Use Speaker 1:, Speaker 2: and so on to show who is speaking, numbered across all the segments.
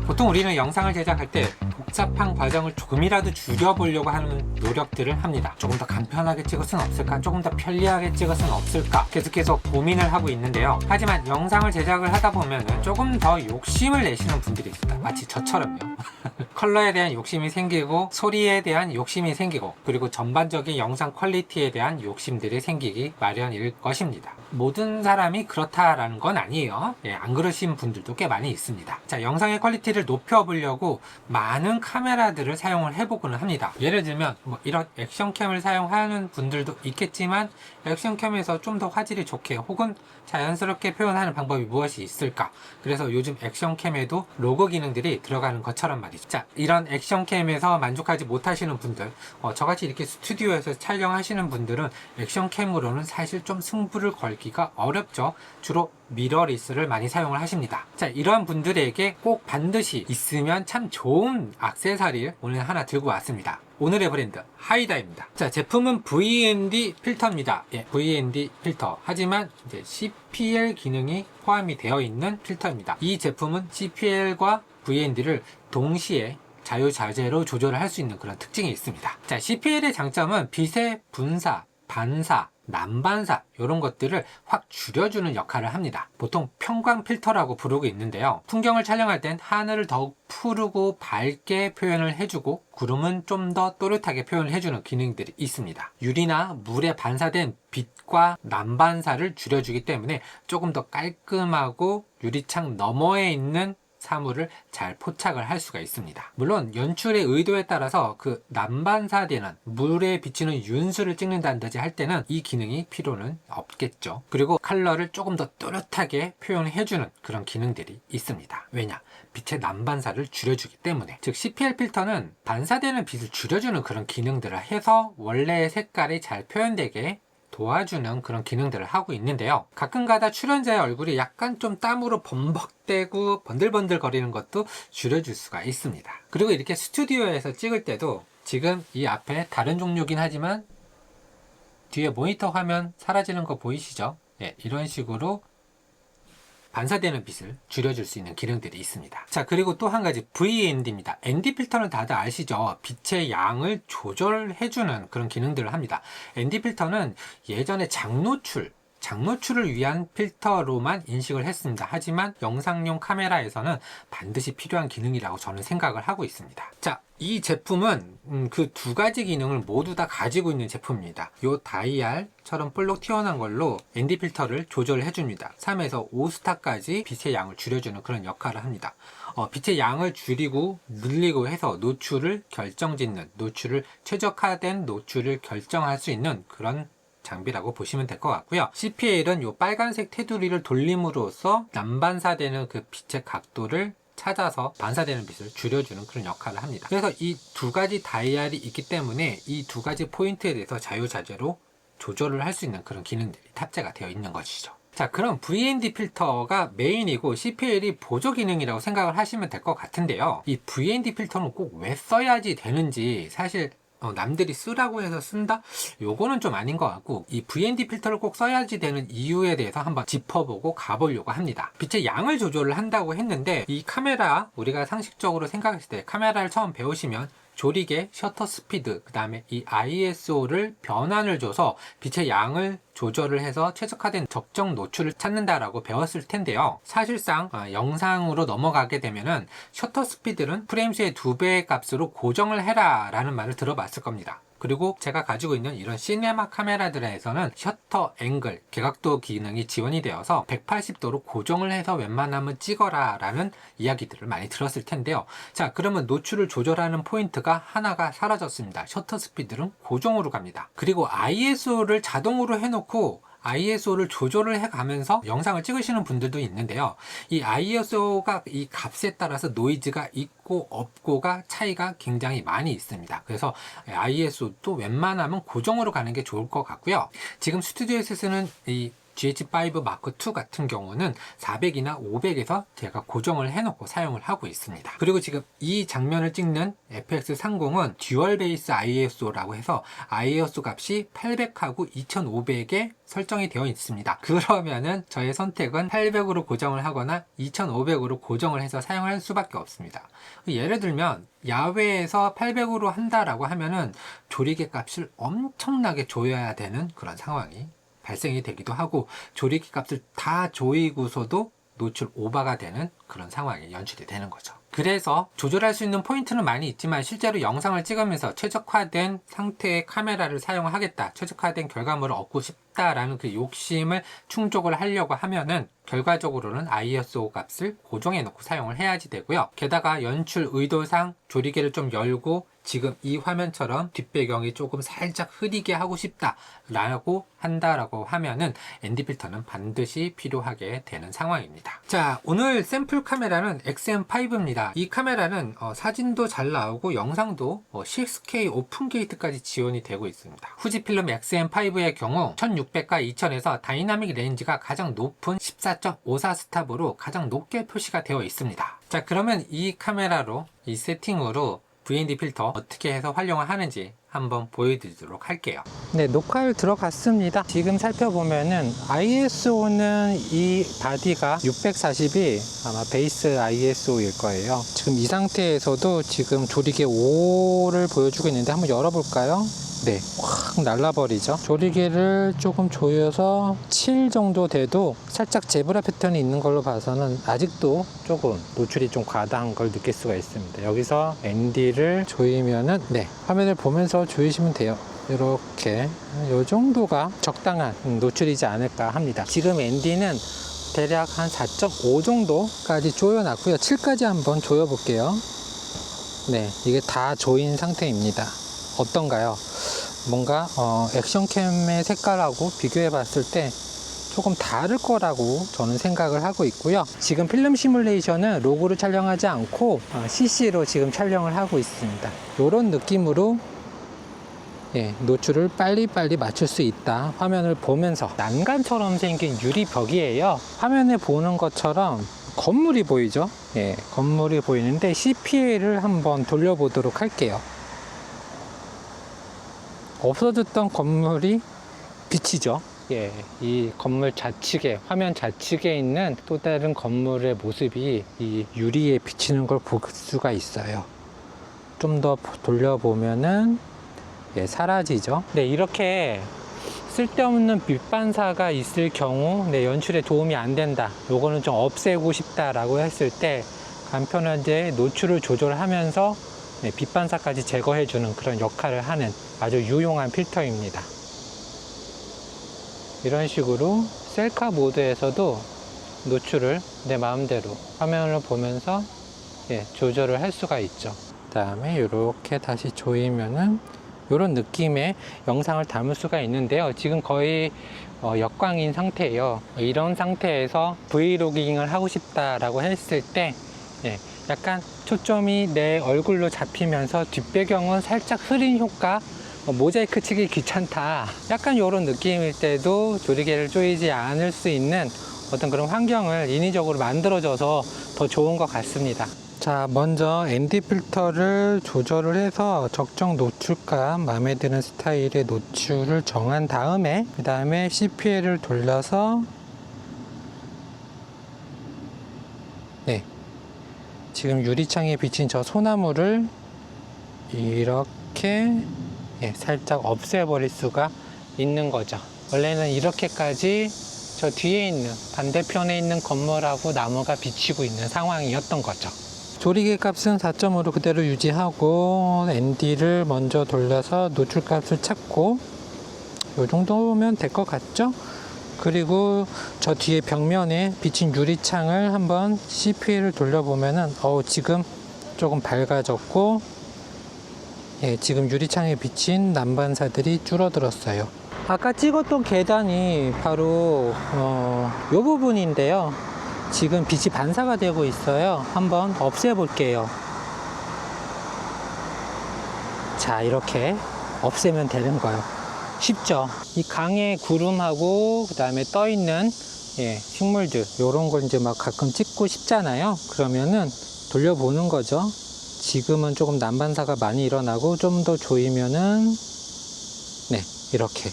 Speaker 1: 보통 우리는 영상을 제작할 때 복잡한 과정을 조금이라도 줄여보려고 하는 노력들을 합니다. 조금 더 간편하게 찍을 수는 없을까? 조금 더 편리하게 찍을 수는 없을까? 계속해서 고민을 하고 있는데요. 하지만 영상을 제작을 하다 보면 조금 더 욕심을 내시는 분들이 있습니다. 마치 저처럼요. 컬러에 대한 욕심이 생기고 소리에 대한 욕심이 생기고 그리고 전반적인 영상 퀄리티에 대한 욕심들이 생기기 마련일 것입니다. 모든 사람이 그렇다라는 건 아니에요. 안 그러신 분들도 꽤 많이 있습니다. 자, 영상의 퀄리티를 높여보려고 많은 카메라들을 사용을 해보고는 합니다. 예를 들면 이런 액션캠을 사용하는 분들도 있겠지만 액션캠에서 좀 더 화질이 좋게 혹은 자연스럽게 표현하는 방법이 무엇이 있을까? 그래서 요즘 액션캠에도 로고 기능들이 들어가는 것처럼 말이죠. 자, 이런 액션캠에서 만족하지 못하시는 분들, 저같이 이렇게 스튜디오에서 촬영하시는 분들은 액션캠으로는 사실 좀 승부를 걸기가 어렵죠. 주로 미러리스를 많이 사용을 하십니다. 자, 이러한 분들에게 꼭 반드시 있으면 참 좋은 액세서리를 오늘 하나 들고 왔습니다. 오늘의 브랜드 하이다입니다. 자, 제품은 VND 필터입니다. VND 필터. 하지만 이제 CPL 기능이 포함이 되어 있는 필터입니다. 이 제품은 CPL과 VND를 동시에 자유자재로 조절을 할 수 있는 그런 특징이 있습니다. 자, CPL의 장점은 빛의 분사, 반사, 난반사 이런 것들을 확 줄여주는 역할을 합니다. 보통 편광 필터라고 부르고 있는데요. 풍경을 촬영할 땐 하늘을 더욱 푸르고 밝게 표현을 해주고 구름은 좀 더 또렷하게 표현을 해주는 기능들이 있습니다. 유리나 물에 반사된 빛과 난반사를 줄여주기 때문에 조금 더 깔끔하고 유리창 너머에 있는 사물을 잘 포착을 할 수가 있습니다. 물론 연출의 의도에 따라서 그 난반사되는 물에 비치는 윤수를 찍는다든지 할 때는 이 기능이 필요는 없겠죠. 그리고 컬러를 조금 더 또렷하게 표현해주는 그런 기능들이 있습니다. 왜냐? 빛의 난반사를 줄여주기 때문에. 즉 CPL 필터는 반사되는 빛을 줄여주는 그런 기능들을 해서 원래의 색깔이 잘 표현되게 도와주는 그런 기능들을 하고 있는데요. 가끔가다 출연자의 얼굴이 약간 좀 땀으로 범벅대고 번들번들 거리는 것도 줄여줄 수가 있습니다. 그리고 이렇게 스튜디오에서 찍을 때도 지금 이 앞에 다른 종류긴 하지만 뒤에 모니터 화면 사라지는 거 보이시죠? 이런 식으로 반사되는 빛을 줄여줄 수 있는 기능들이 있습니다. 자, 그리고 또 한 가지 VND입니다. ND 필터는 다들 아시죠? 빛의 양을 조절해주는 그런 기능들을 합니다. ND 필터는 예전에 장노출을 위한 필터로만 인식을 했습니다. 하지만 영상용 카메라에서는 반드시 필요한 기능이라고 저는 생각을 하고 있습니다. 자, 이 제품은 그 두 가지 기능을 모두 다 가지고 있는 제품입니다. 이 다이알처럼 볼록 튀어나온 걸로 ND 필터를 조절을 해줍니다. 3에서 5스타까지 빛의 양을 줄여주는 그런 역할을 합니다. 빛의 양을 줄이고 늘리고 해서 노출을 결정짓는, 노출을 최적화된 노출을 결정할 수 있는 그런 장비라고 보시면 될 것 같고요. CPL은 이 빨간색 테두리를 돌림으로써 난반사되는 그 빛의 각도를 찾아서 반사되는 빛을 줄여주는 그런 역할을 합니다. 그래서 이 두 가지 다이얼이 있기 때문에 이 두 가지 포인트에 대해서 자유자재로 조절을 할 수 있는 그런 기능들이 탑재가 되어 있는 것이죠. 자, 그럼 VND 필터가 메인이고 CPL이 보조 기능이라고 생각을 하시면 될 것 같은데요. 이 VND 필터는 꼭 왜 써야지 되는지 사실 남들이 쓰라고 해서 쓴다? 요거는 좀 아닌 것 같고, 이 VND 필터를 꼭 써야지 되는 이유에 대해서 한번 짚어보고 가보려고 합니다. 빛의 양을 조절을 한다고 했는데, 이 카메라, 우리가 상식적으로 생각했을 때 카메라를 처음 배우시면 조리개, 셔터 스피드, 그 다음에 이 ISO를 변환을 줘서 빛의 양을 조절을 해서 최적화된 적정 노출을 찾는다라고 배웠을 텐데요. 사실상 영상으로 넘어가게 되면은 셔터 스피드는 프레임 수의 2배의 값으로 고정을 해라 라는 말을 들어봤을 겁니다. 그리고 제가 가지고 있는 이런 시네마 카메라들에서는 셔터 앵글, 개각도 기능이 지원이 되어서 180도로 고정을 해서 웬만하면 찍어라 라는 이야기들을 많이 들었을 텐데요. 자, 그러면 노출을 조절하는 포인트가 하나가 사라졌습니다. 셔터 스피드는 고정으로 갑니다. 그리고 ISO를 자동으로 해놓고 ISO를 조절을 해가면서 영상을 찍으시는 분들도 있는데요. 이 ISO가 이 값에 따라서 노이즈가 있고 없고가 차이가 굉장히 많이 있습니다. 그래서 ISO도 웬만하면 고정으로 가는 게 좋을 것 같고요. 지금 스튜디오에서 쓰는 이 GH5 Mark II 같은 경우는 400이나 500에서 제가 고정을 해놓고 사용을 하고 있습니다. 그리고 지금 이 장면을 찍는 FX30은 듀얼 베이스 ISO라고 해서 ISO 값이 800하고 2500에 설정이 되어 있습니다. 그러면은 저의 선택은 800으로 고정을 하거나 2500으로 고정을 해서 사용할 수밖에 없습니다. 예를 들면 야외에서 800으로 한다라고 하면은 조리개 값을 엄청나게 조여야 되는 그런 상황이 발생이 되기도 하고, 조리개 값을 다 조이고서도 노출 오버가 되는 그런 상황이 연출이 되는 거죠. 그래서 조절할 수 있는 포인트는 많이 있지만 실제로 영상을 찍으면서 최적화된 상태의 카메라를 사용하겠다, 최적화된 결과물을 얻고 싶다라는 그 욕심을 충족을 하려고 하면은 결과적으로는 ISO 값을 고정해 놓고 사용을 해야지 되고요. 게다가 연출 의도상 조리개를 좀 열고 지금 이 화면처럼 뒷배경이 조금 살짝 흐리게 하고 싶다라고 한다라고 하면은 ND 필터는 반드시 필요하게 되는 상황입니다. 자, 오늘 샘플 카메라는 XM5입니다. 이 카메라는 사진도 잘 나오고 영상도 6K 오픈 게이트까지 지원이 되고 있습니다. 후지필름 XM5의 경우 1600과 2000에서 다이나믹 렌즈가 가장 높은 14.54 스탑으로 가장 높게 표시가 되어 있습니다. 자, 그러면 이 카메라로 이 세팅으로 VND 필터 어떻게 해서 활용을 하는지 한번 보여드리도록 할게요. 네, 녹화를 들어갔습니다. 지금 살펴보면은 ISO는 이 바디가 640이 아마 베이스 ISO일 거예요. 지금 이 상태에서도 지금 조리개 5를 보여주고 있는데 한번 열어볼까요? 네, 확 날라버리죠. 조리개를 조금 조여서 7 정도 돼도 살짝 제브라 패턴이 있는 걸로 봐서는 아직도 조금 노출이 좀 과다한 걸 느낄 수가 있습니다. 여기서 ND를 조이면은, 네, 화면을 보면서 조이시면 돼요. 이렇게 이 정도가 적당한 노출이지 않을까 합니다. 지금 ND는 대략 한 4.5 정도까지 조여놨고요. 7까지 한번 조여볼게요. 네, 이게 다 조인 상태입니다. 어떤가요? 뭔가 액션캠의 색깔하고 비교해 봤을 때 조금 다를 거라고 저는 생각을 하고 있고요. 지금 필름 시뮬레이션은 로그로 촬영하지 않고 CC로 지금 촬영을 하고 있습니다. 이런 느낌으로 노출을 빨리빨리 맞출 수 있다. 화면을 보면서 난간처럼 생긴 유리벽이에요. 화면에 보는 것처럼 건물이 보이죠? 건물이 보이는데 CPA를 한번 돌려보도록 할게요. 없어졌던 건물이 비치죠. 이 건물 좌측에, 화면 좌측에 있는 또 다른 건물의 모습이 이 유리에 비치는 걸 볼 수가 있어요. 좀 더 돌려보면은 사라지죠. 네, 이렇게 쓸데없는 빛반사가 있을 경우 연출에 도움이 안 된다, 요거는 좀 없애고 싶다 라고 했을 때 간편하게 노출을 조절하면서 빛반사까지 제거해주는 그런 역할을 하는 아주 유용한 필터입니다. 이런 식으로 셀카 모드에서도 노출을 내 마음대로 화면을 보면서 조절을 할 수가 있죠. 그 다음에 이렇게 다시 조이면은 이런 느낌의 영상을 담을 수가 있는데요. 지금 거의 역광인 상태예요. 이런 상태에서 브이로깅을 하고 싶다라고 했을 때 약간 초점이 내 얼굴로 잡히면서 뒷배경은 살짝 흐린 효과, 모자이크 치기 귀찮다, 약간 이런 느낌일 때도 조리개를 조이지 않을 수 있는 어떤 그런 환경을 인위적으로 만들어줘서 더 좋은 것 같습니다. 자, 먼저 ND 필터를 조절을 해서 적정 노출감, 마음에 드는 스타일의 노출을 정한 다음에 그 다음에 CPA를 돌려서 지금 유리창에 비친 저 소나무를 이렇게 살짝 없애버릴 수가 있는 거죠. 원래는 이렇게까지 저 뒤에 있는, 반대편에 있는 건물하고 나무가 비치고 있는 상황이었던 거죠. 조리개 값은 4.5로 그대로 유지하고 ND를 먼저 돌려서 노출 값을 찾고 이 정도면 될 것 같죠? 그리고 저 뒤에 벽면에 비친 유리창을 한번 CPA를 돌려보면은 지금 조금 밝아졌고 지금 유리창에 비친 난반사들이 줄어들었어요. 아까 찍었던 계단이 바로 이 부분인데요. 지금 빛이 반사가 되고 있어요. 한번 없애 볼게요. 자, 이렇게 없애면 되는 거예요. 쉽죠? 이 강의 구름하고 그 다음에 떠 있는 식물들 요런 걸 이제 막 가끔 찍고 싶잖아요. 그러면은 돌려보는 거죠. 지금은 조금 난반사가 많이 일어나고 좀 더 조이면은 이렇게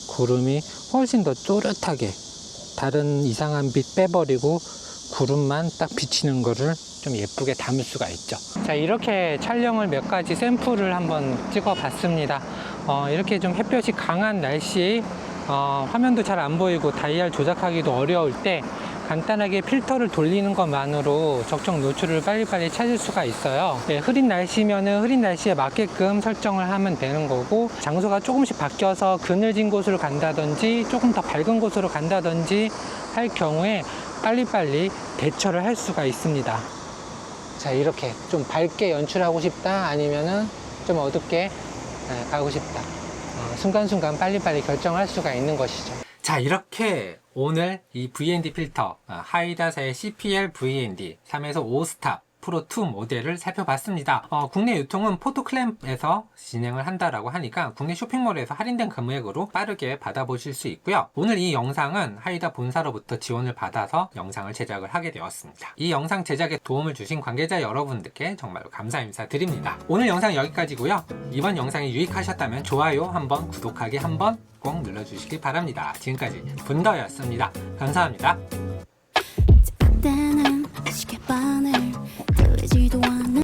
Speaker 1: 구름이 훨씬 더 또렷하게 다른 이상한 빛 빼버리고 구름만 딱 비치는 거를 좀 예쁘게 담을 수가 있죠. 자, 이렇게 촬영을 몇 가지 샘플을 한번 찍어 봤습니다. 이렇게 좀 햇볕이 강한 날씨, 화면도 잘 안 보이고 다이얼 조작하기도 어려울 때 간단하게 필터를 돌리는 것만으로 적정 노출을 빨리빨리 찾을 수가 있어요. 흐린 날씨면은 흐린 날씨에 맞게끔 설정을 하면 되는 거고, 장소가 조금씩 바뀌어서 그늘진 곳으로 간다든지 조금 더 밝은 곳으로 간다든지 할 경우에 빨리빨리 대처를 할 수가 있습니다. 자, 이렇게 좀 밝게 연출하고 싶다, 아니면은 좀 어둡게 가고 싶다, 순간순간 빨리빨리 결정할 수가 있는 것이죠. 자, 이렇게 오늘 이 VND 필터 하이다사의 CPL VND 3에서 5스탑 프로2 모델을 살펴봤습니다. 국내 유통은 포토클램에서 진행을 한다라고 하니까 국내 쇼핑몰에서 할인된 금액으로 빠르게 받아보실 수 있고요. 오늘 이 영상은 하이다 본사로부터 지원을 받아서 영상을 제작을 하게 되었습니다. 이 영상 제작에 도움을 주신 관계자 여러분들께 정말로 감사 인사드립니다. 오늘 영상 여기까지고요. 이번 영상이 유익하셨다면 좋아요 한번, 구독하기 한번 꼭 눌러주시기 바랍니다. 지금까지 분더였습니다. 감사합니다.